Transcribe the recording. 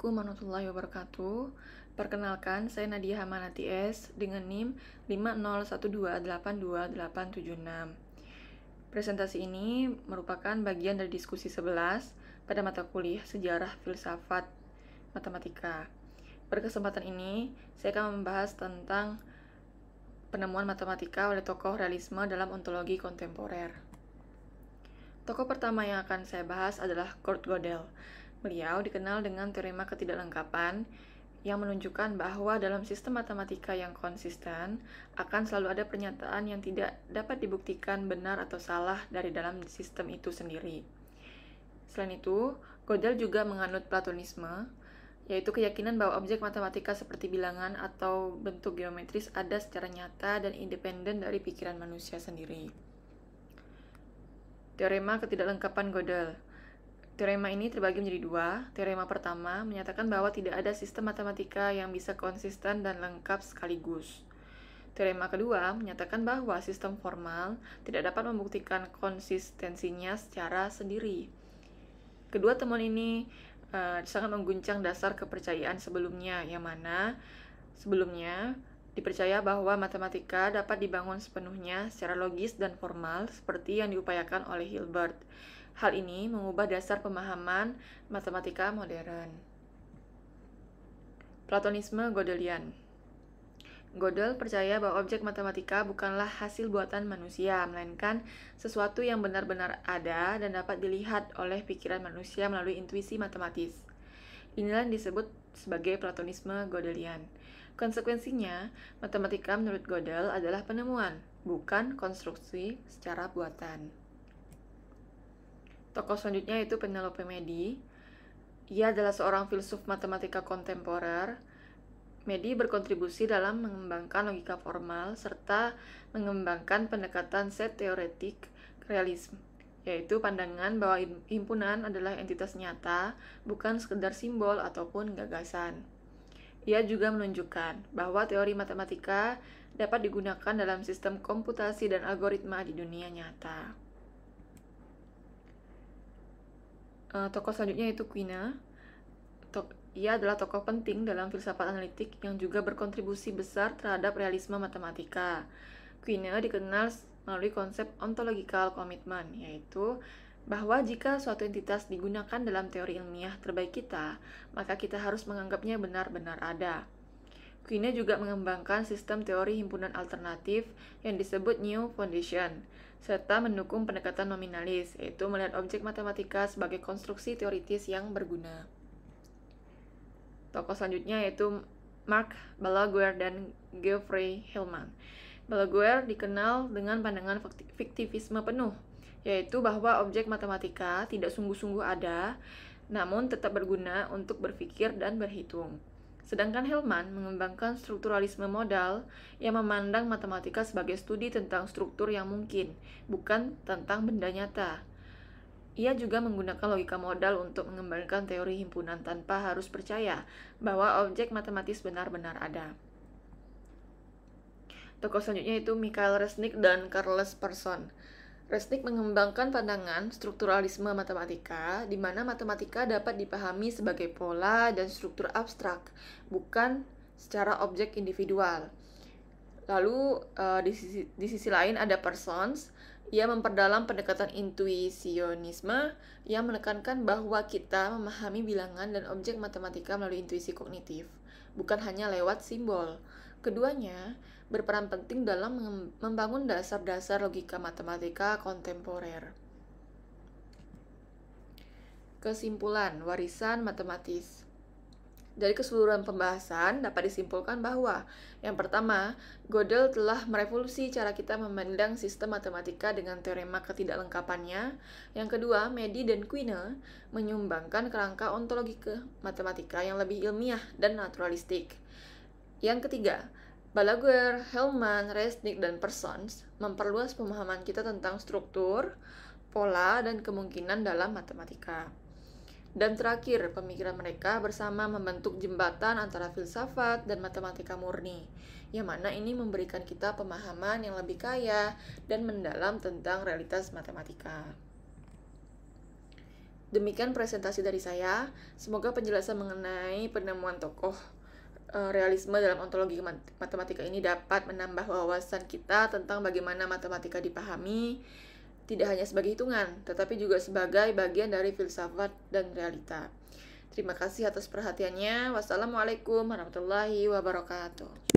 Assalamualaikum warahmatullahi wabarakatuh. Perkenalkan, saya Nadia Hamanati S dengan NIM 501282876. Presentasi ini merupakan bagian dari diskusi 11 pada mata kuliah Sejarah Filsafat Matematika. Pada kesempatan ini, saya akan membahas tentang penemuan matematika oleh tokoh realisme dalam ontologi kontemporer. Tokoh pertama yang akan saya bahas adalah Kurt Gödel. Beliau dikenal dengan teorema ketidaklengkapan yang menunjukkan bahwa dalam sistem matematika yang konsisten akan selalu ada pernyataan yang tidak dapat dibuktikan benar atau salah dari dalam sistem itu sendiri. Selain itu, Gödel juga menganut Platonisme, yaitu keyakinan bahwa objek matematika seperti bilangan atau bentuk geometris ada secara nyata dan independen dari pikiran manusia sendiri. Teorema ketidaklengkapan Gödel. Teorema ini terbagi menjadi dua. Teorema pertama menyatakan bahwa tidak ada sistem matematika yang bisa konsisten dan lengkap sekaligus. Teorema kedua menyatakan bahwa sistem formal tidak dapat membuktikan konsistensinya secara sendiri. Kedua temuan ini sangat mengguncang dasar kepercayaan sebelumnya, yang mana sebelumnya dipercaya bahwa matematika dapat dibangun sepenuhnya secara logis dan formal seperti yang diupayakan oleh Hilbert. Hal ini mengubah dasar pemahaman matematika modern. Platonisme Gödelian. Gödel percaya bahwa objek matematika bukanlah hasil buatan manusia, melainkan sesuatu yang benar-benar ada dan dapat dilihat oleh pikiran manusia melalui intuisi matematis. Inilah yang disebut sebagai Platonisme Gödelian. Konsekuensinya, matematika menurut Gödel adalah penemuan, bukan konstruksi secara buatan. Tokoh selanjutnya yaitu Penelope Medi. Ia adalah seorang filsuf matematika kontemporer. Medi berkontribusi dalam mengembangkan logika formal serta mengembangkan pendekatan set teoretik realisme, yaitu pandangan bahwa himpunan adalah entitas nyata, bukan sekedar simbol ataupun gagasan. Ia juga menunjukkan bahwa teori matematika dapat digunakan dalam sistem komputasi dan algoritma di dunia nyata. Tokoh selanjutnya yaitu Quine. Ia adalah tokoh penting dalam filsafat analitik yang juga berkontribusi besar terhadap realisme matematika. Quine dikenal melalui konsep ontological commitment, yaitu bahwa jika suatu entitas digunakan dalam teori ilmiah terbaik kita, maka kita harus menganggapnya benar-benar ada. Quine juga mengembangkan sistem teori himpunan alternatif yang disebut New Foundation, serta mendukung pendekatan nominalis, yaitu melihat objek matematika sebagai konstruksi teoritis yang berguna. Tokoh selanjutnya yaitu Marc Balaguer dan Geoffrey Hillman. Balaguer dikenal dengan pandangan fiktivisme penuh, yaitu bahwa objek matematika tidak sungguh-sungguh ada, namun tetap berguna untuk berpikir dan berhitung. Sedangkan Hillman mengembangkan strukturalisme modal yang memandang matematika sebagai studi tentang struktur yang mungkin, bukan tentang benda nyata. Ia juga menggunakan logika modal untuk mengembangkan teori himpunan tanpa harus percaya bahwa objek matematis benar-benar ada. Tokoh selanjutnya itu Michael Resnick dan Charles Persson. Resnick mengembangkan pandangan strukturalisme matematika, di mana matematika dapat dipahami sebagai pola dan struktur abstrak, bukan secara objek individual. Lalu di sisi lain ada Parsons. Ia memperdalam pendekatan intuisionisme yang menekankan bahwa kita memahami bilangan dan objek matematika melalui intuisi kognitif, bukan hanya lewat simbol. Keduanya berperan penting dalam membangun dasar-dasar logika matematika kontemporer. Kesimpulan, warisan matematis. Dari keseluruhan pembahasan dapat disimpulkan bahwa yang pertama, Gödel telah merevolusi cara kita memandang sistem matematika dengan teorema ketidaklengkapannya. Yang kedua, Medi dan Quine menyumbangkan kerangka ontologi matematika yang lebih ilmiah dan naturalistik. Yang ketiga, Balaguer, Hillman, Resnick, dan Parsons memperluas pemahaman kita tentang struktur, pola, dan kemungkinan dalam matematika. Dan terakhir, pemikiran mereka bersama membentuk jembatan antara filsafat dan matematika murni, yang mana ini memberikan kita pemahaman yang lebih kaya dan mendalam tentang realitas matematika. Demikian presentasi dari saya. Semoga penjelasan mengenai penemuan tokoh realisme dalam ontologi matematika ini dapat menambah wawasan kita tentang bagaimana matematika dipahami, tidak hanya sebagai hitungan, tetapi juga sebagai bagian dari filsafat dan realita. Terima kasih atas perhatiannya. Wassalamualaikum warahmatullahi wabarakatuh.